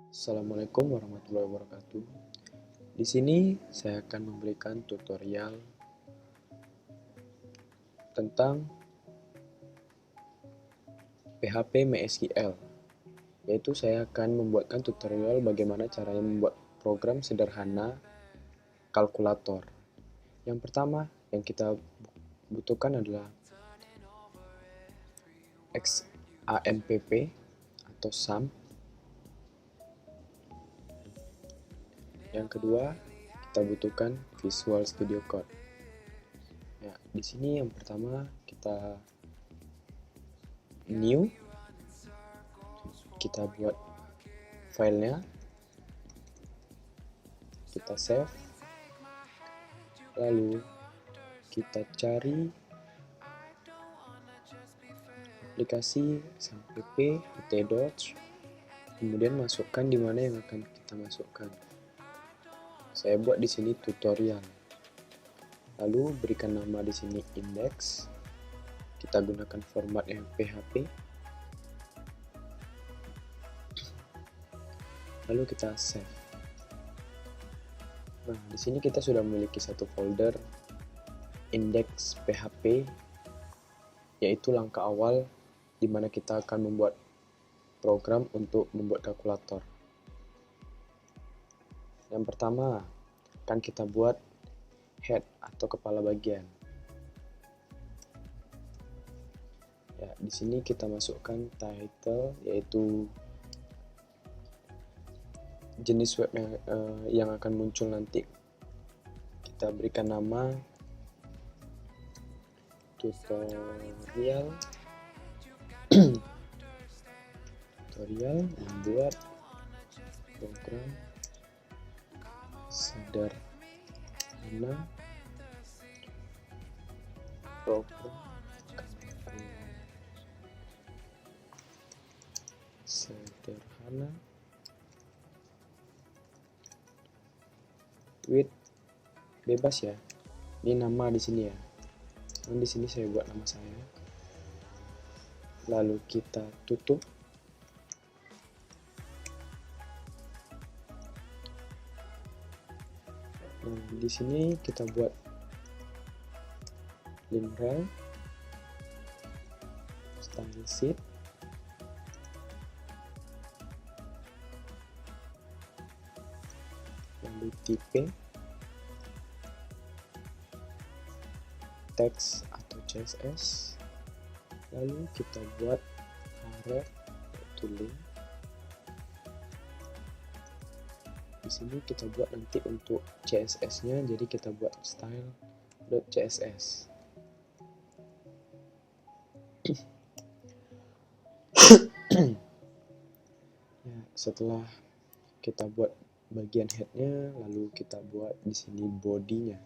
Assalamualaikum warahmatullahi wabarakatuh. Di sini saya akan memberikan tutorial tentang PHP MySQL, yaitu saya akan membuatkan tutorial bagaimana caranya membuat program sederhana kalkulator. Yang pertama yang kita butuhkan adalah XAMPP atau SUM. Yang kedua, kita butuhkan Visual Studio Code. Ya, di sini yang pertama kita new, kita buat filenya, kita save, lalu kita cari aplikasi XAMPP, htdocs, kemudian masukkan di mana yang akan kita masukkan. Saya buat di sini tutorial. Lalu berikan nama di sini index. Kita gunakan format yang PHP. Lalu kita save. Nah, di sini kita sudah memiliki satu folder index PHP, yaitu langkah awal di mana kita akan membuat program untuk membuat kalkulator. Yang pertama akan kita buat head atau kepala bagian. Ya, di sini kita masukkan title, yaitu jenis web yang akan muncul nanti. Kita berikan nama tutorial tutorial membuat program sederhana with bebas ya. Ini nama di sini ya. Dan di sini saya buat nama saya. Lalu kita tutup. Nah, di sini kita buat link rel, style sheet, lalu tipe, teks atau CSS, lalu kita buat href yaitu link. Di sini kita buat nanti untuk CSS-nya, jadi kita buat style.css. Ya, setelah kita buat bagian head-nya, lalu kita buat di sini body-nya.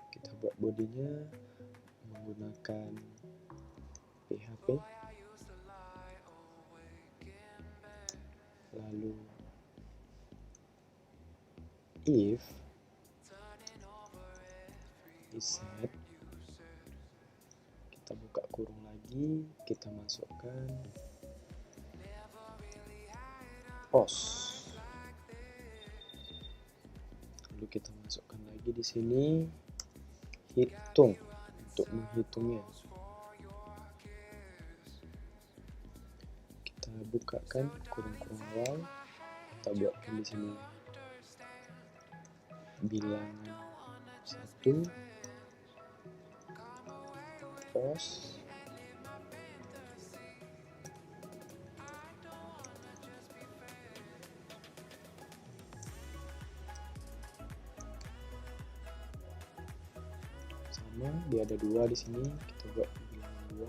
Kita buat body-nya menggunakan PHP, lalu if set, kita buka kurung lagi, kita masukkan post, lalu kita masukkan lagi di sini hitung untuk menghitungnya. Kita bukakan kurung-kurung awal, kita buatkan di sini bilangan 1, post, sama dia ada 2 di sini, kita buat bilangan 2.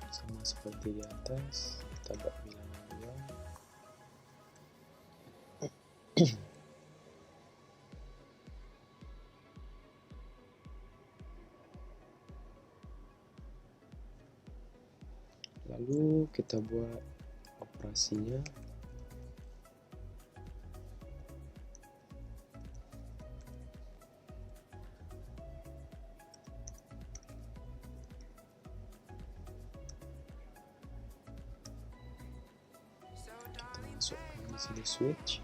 Sama seperti di atas, kita buat bilangan 2. Lalu kita buat operasinya, masukkan di sini switch.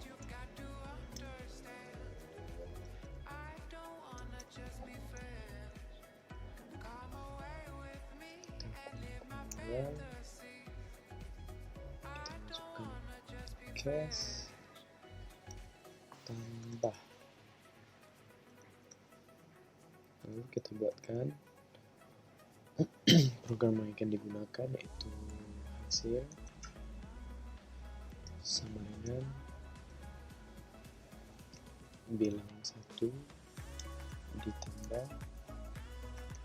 Kita masukkan cache, tambah, lalu kita buatkan program yang akan digunakan, yaitu hasil sama dengan bilangan 1 ditambah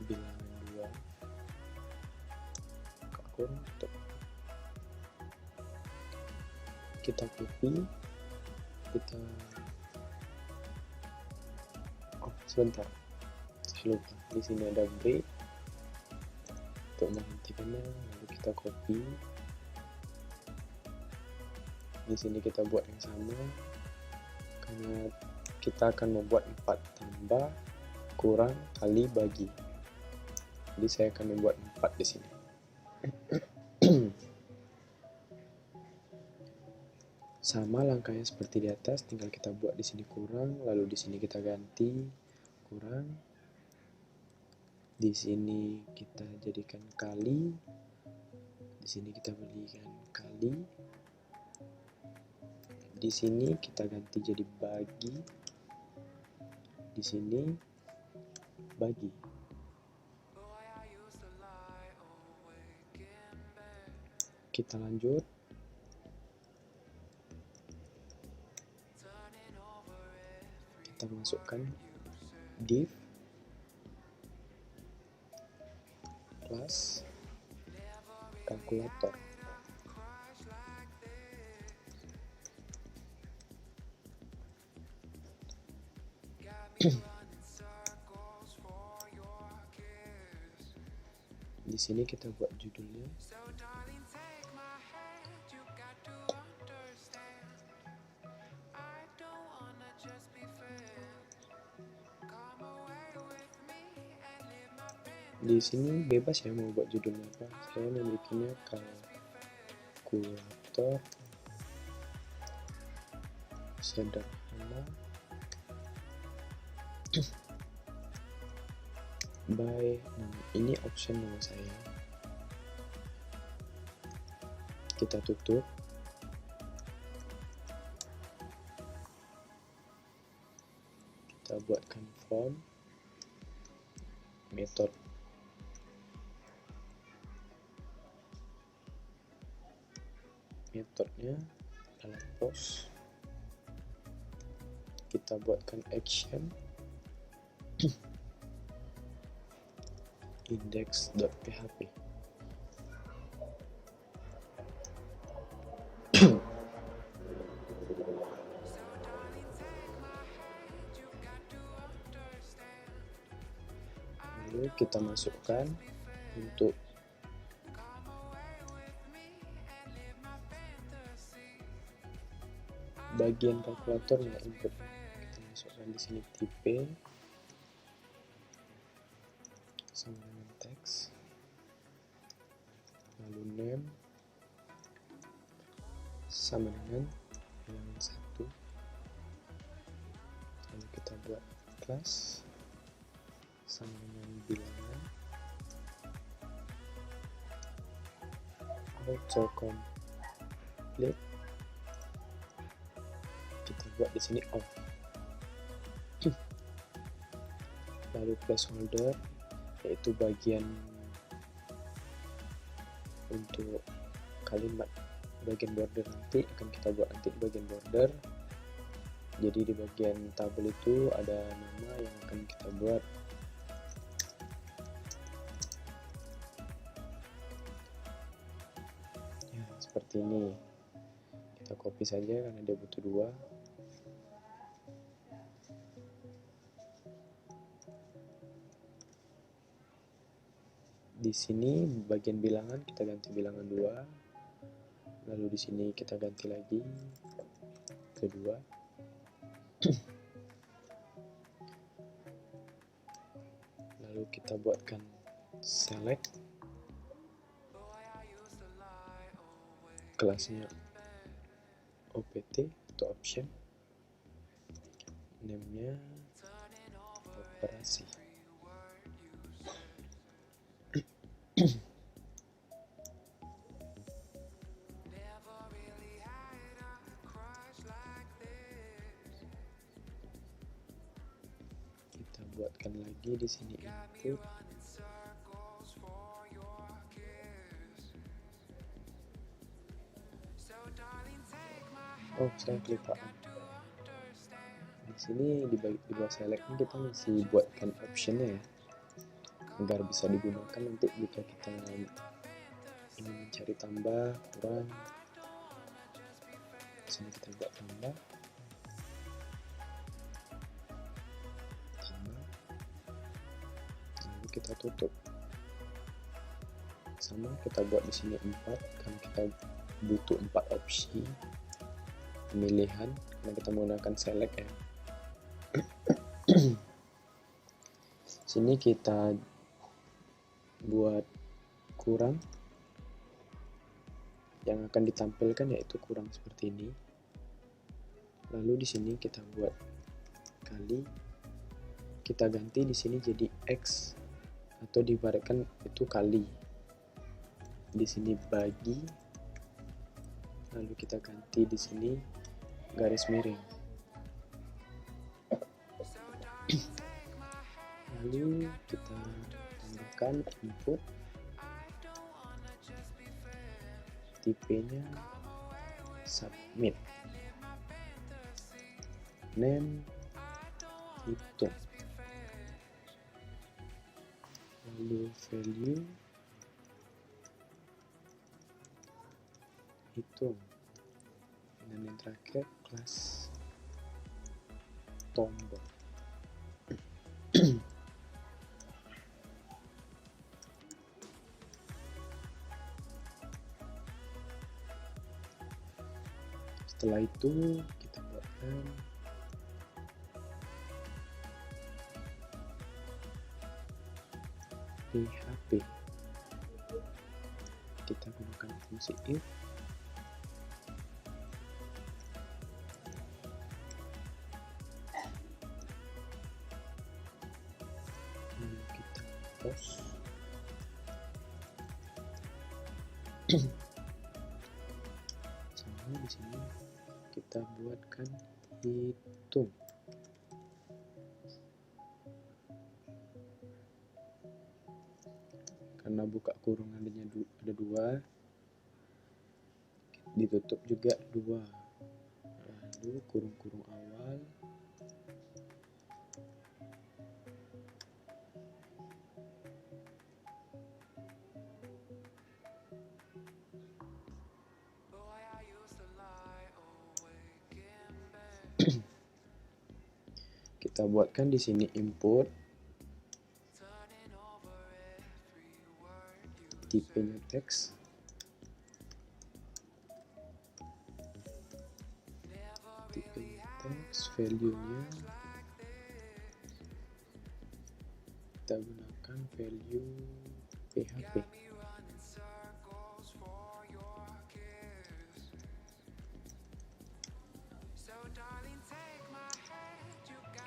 bilangan 2 untuk kita copy, sebentar, saya lupa, di sini ada break untuk menghentikannya, lalu kita copy. Di sini kita buat yang sama, karena kita akan membuat 4 tambah kurang kali bagi. Jadi saya akan membuat 4 di sini. Sama langkahnya seperti di atas, tinggal kita buat di sini kurang, lalu di sini kita ganti kurang. Di sini kita jadikan kali. Di sini kita berikan kali. Di sini kita ganti jadi bagi. Di sini bagi. Kita lanjut. Kita masukkan div kelas kalkulator. Di sini kita buat judulnya. Di sini bebas ya mau buat judulnya apa. Saya memilikinya kalkulator sederhana by ini option nama saya. Kita tutup. Kita buatkan form, metodenya dalam post. Kita buatkan action index.php. Lalu kita masukkan untuk bagian kalkulatornya, input. Kita masukkan di sini tipe sama dengan teks, lalu name sama dengan bilangan 1, lalu kita buat kelas sama dengan bilangan, autocomplete kita buat di sini off. Lalu placeholder, yaitu bagian untuk kalimat bagian border, nanti akan kita buat nanti di bagian border. Jadi di bagian tabel itu ada nama yang akan kita buat. Ya, seperti ini. Kita copy saja karena dia butuh 2. Di sini bagian bilangan kita ganti bilangan 2. Lalu di sini kita ganti lagi ke 2. Lalu kita buatkan select kelasnya opt atau option, name-nya operasi. Kita buatkan lagi di sini input. Oh, saya kelupaan. Di sini di bawah select ini kita masih buatkan optionnya ya, agar bisa digunakan nanti jika kita ingin mencari tambah, kurang. Di sini kita buat tambah, lalu kita tutup. Sama kita buat di sini 4, karena kita butuh 4 opsi pemilihan karena kita menggunakan select ya. Sini kita buat kurang, yang akan ditampilkan yaitu kurang seperti ini. Lalu di sini kita buat kali, kita ganti di sini jadi x atau diibaratkan itu kali. Di sini bagi, lalu kita ganti di sini garis miring. Lalu kita tambahkan input, tipenya submit, name hitung, lalu value hitung, dan yang terakhir kelas tombol. Setelah itu kita buatkan PHP. Kita gunakan fungsi if. Lalu kita post. Sama di sini kita buatkan hitung. Karena buka kurung adanya ada 2, ditutup juga 2. Lalu kurung-kurung awal, kita buatkan di sini input, tipenya teks, tipenya teks, value-nya kita gunakan value PHP.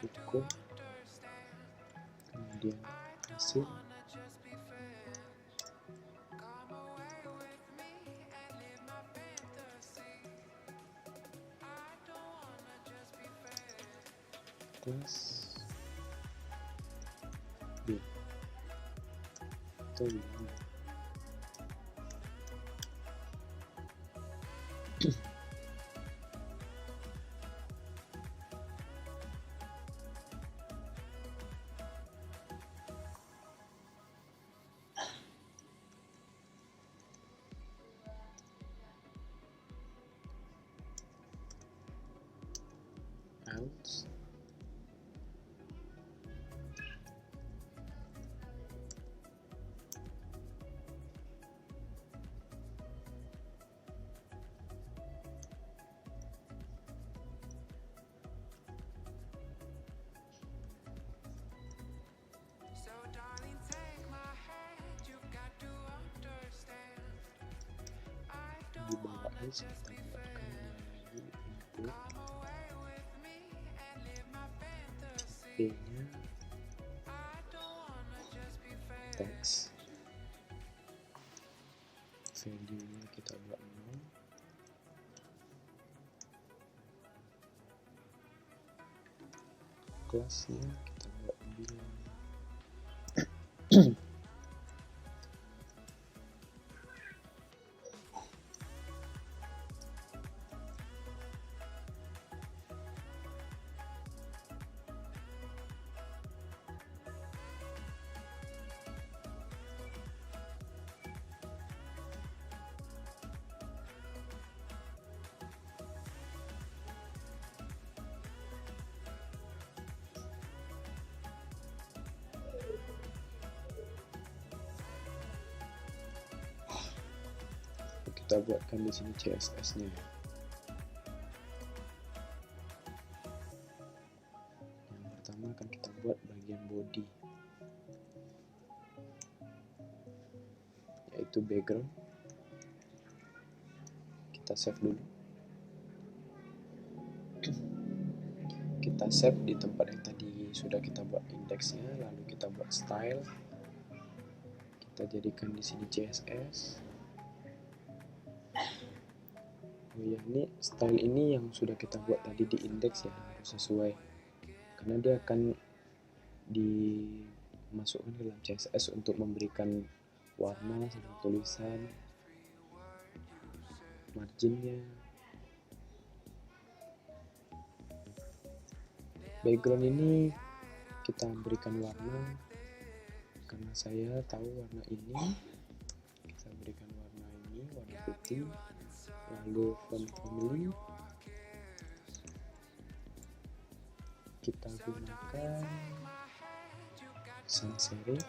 Cukup, kemudian hasil, kelas B atau ini. Else, di bawah else kita buatkan bentuk. B-nya teks, value-nya kita buat 0, kelasnya kita buat bilang. Kita buatkan di sini CSS-nya. Yang pertama akan kita buat bagian body, yaitu background. Kita save dulu. Kita save di tempat yang tadi sudah kita buat indeksnya, lalu kita buat style. Kita jadikan di sini CSS. Oh ya, ini style ini yang sudah kita buat tadi di indeks ya, harus sesuai karena dia akan dimasukkan ke dalam CSS untuk memberikan warna sama tulisan, marginnya. Background ini kita berikan warna, karena saya tahu warna ini, kita berikan warna ini, warna putih. Lalu font family kita gunakan sans serif.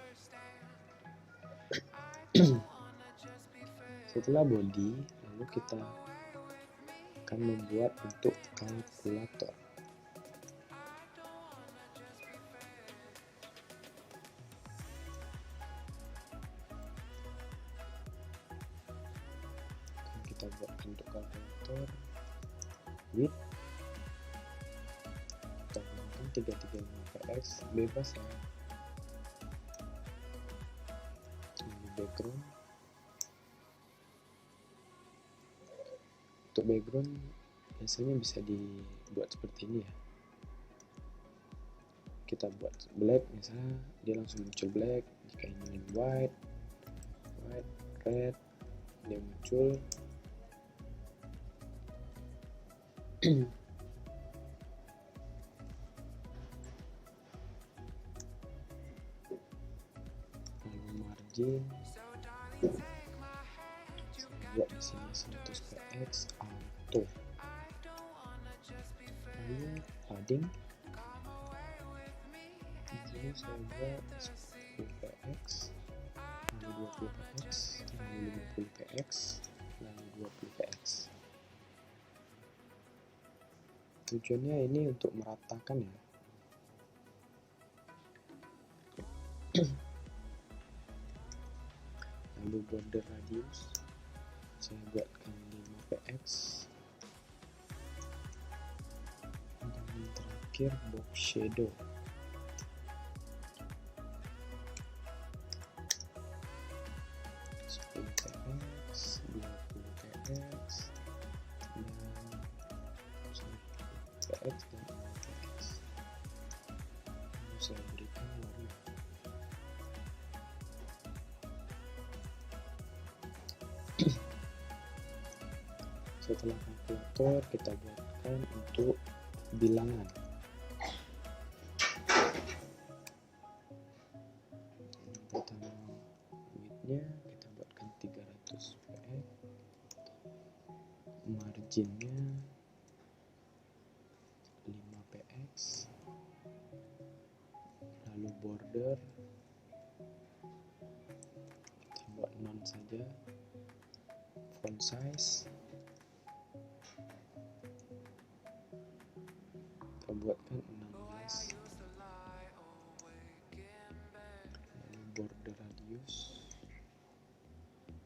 Setelah body, lalu kita akan membuat untuk kalkulator. Kita buat untuk kalkulator width kita gunakan 335px, bebas ya. Ini background. Untuk background biasanya bisa dibuat seperti ini ya. Kita buat black, misalnya dia langsung muncul black. Jika ingin white, red, dia muncul. Lalu margin saya buat di sini 100px auto. Lalu padding di sini saya buat 10px, lalu 20px, lalu 50px, lalu 20px. Tujuannya ini untuk meratakan ya. Lalu border radius saya buatkan 5px. Dan yang terakhir box shadow. px, 20px, dan px dan px. Lalu saya berikan warna. Setelah kalkulator kita buatkan untuk bilangan. Yang pertama width-nya kita buatkan 300px, marginnya 5px, lalu border kita buat none saja, font size kita buatkan 16, lalu border radius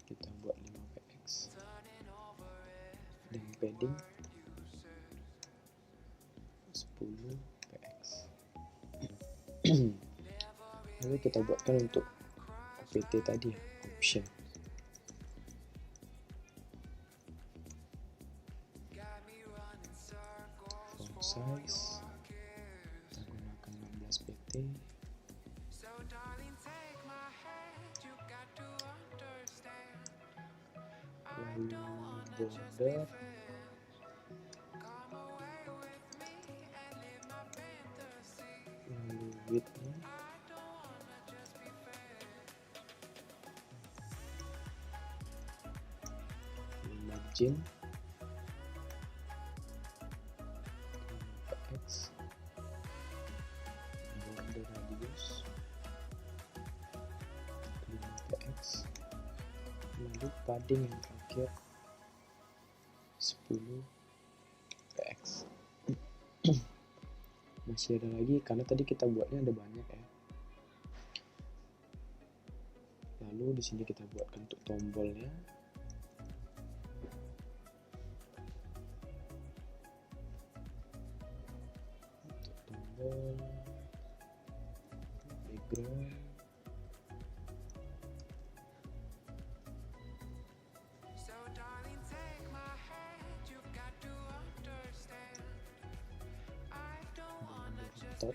kita buat 5px, dan padding 10px. Lalu kita buatkan untuk OPT tadi ya, option. Font size kita gunakan 16 pt. Lalu border lalu widthnya margin px, border radius 5px, lalu padding yang terakhir 10px. Masih ada lagi karena tadi kita buatnya ada banyak ya. Lalu di sini kita buatkan untuk tombolnya. Untuk tombol, background, top,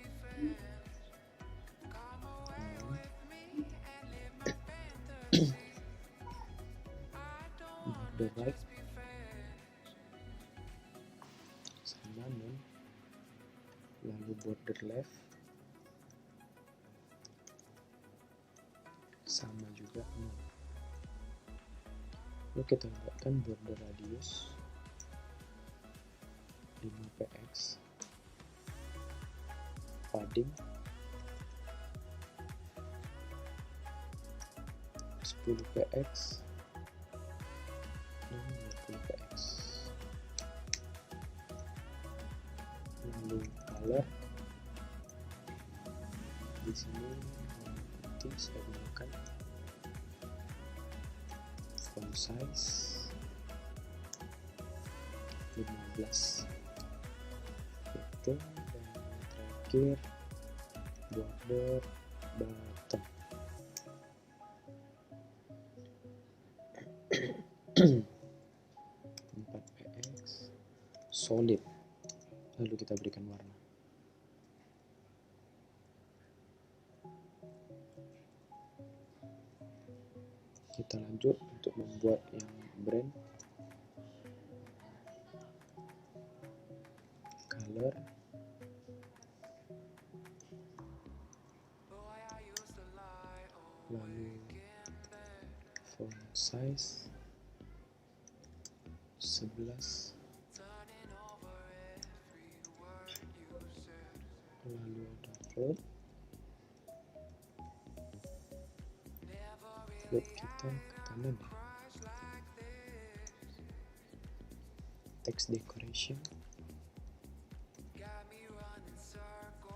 border right sama non, lalu border left sama juga non. Lalu kita buatkan border radius 5px, padding 10px dan 20px. Lalu color di sini putih, saya gunakan font size 15 pt, dan terakhir border bottom 4px solid. Lalu kita berikan warna. Kita lanjut untuk membuat yang brand. Color, lalu font size 11, lalu ada float kita ke kanan ya. Text decoration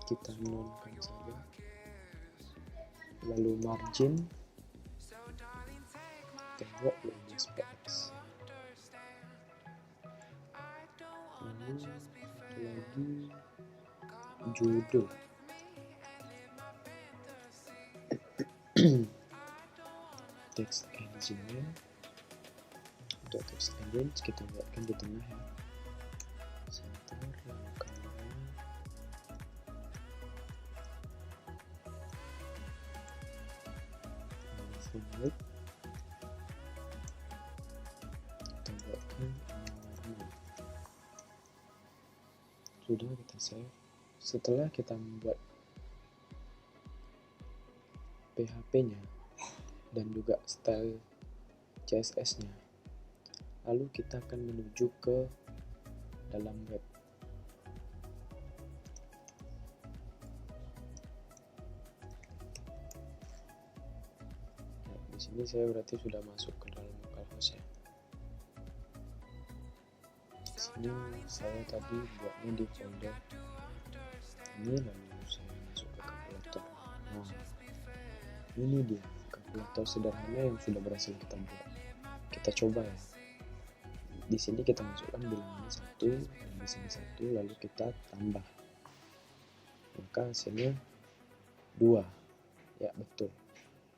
kita nonkan saja, lalu margin kita buat 15px, lalu lagi judul text engine. Untuk text engine kita buatkan di tengah ya, center, lalu colornya font width kita buatkan warna. Sudah, kita save. Setelah kita membuat PHP nya dan juga style CSS nya, lalu kita akan menuju ke dalam web. Nah, di sini saya berarti sudah masuk ke dalam localhost ya. Di sini saya tadi buatnya di folder ini, lalu saya masuk ke kalkulator. Nah, ini dia kalkulator sederhana yang sudah berhasil kita buat. Kita coba ya. Di sini kita masukkan bilangannya 1, dan di sini 1, lalu kita tambah maka hasilnya 2. Ya, betul.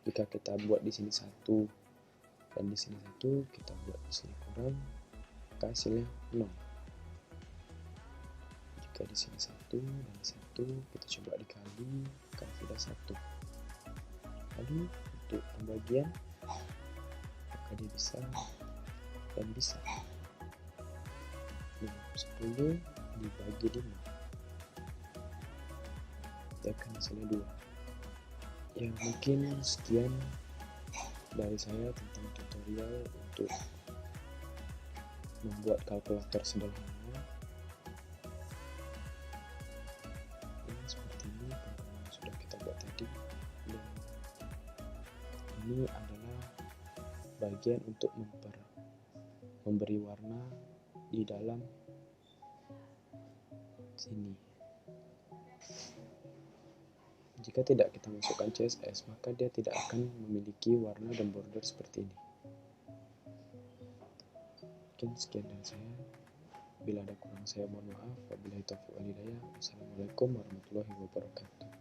Jika kita buat di sini 1 dan di sini 1, kita buat di sini kurang, maka hasilnya 0. Jika di sini 1 dan 1, kita coba dikali, maka sudah 1. Lalu untuk pembagian, maka dia bisa dan bisa. 10 dibagi 5, dia akan hasilnya 2. Ya, mungkin sekian dari saya tentang tutorial untuk membuat kalkulator sederhana. Ya, seperti ini program yang sudah kita buat tadi, dan ini adalah bagian untuk memberi warna di dalam sini. Jika tidak kita masukkan CSS, maka dia tidak akan memiliki warna dan border seperti ini. Mungkin sekian dari saya. Bila ada kurang saya mohon maaf. Wabillahi taufiq wal hidayah. Wassalamualaikum warahmatullahi wabarakatuh.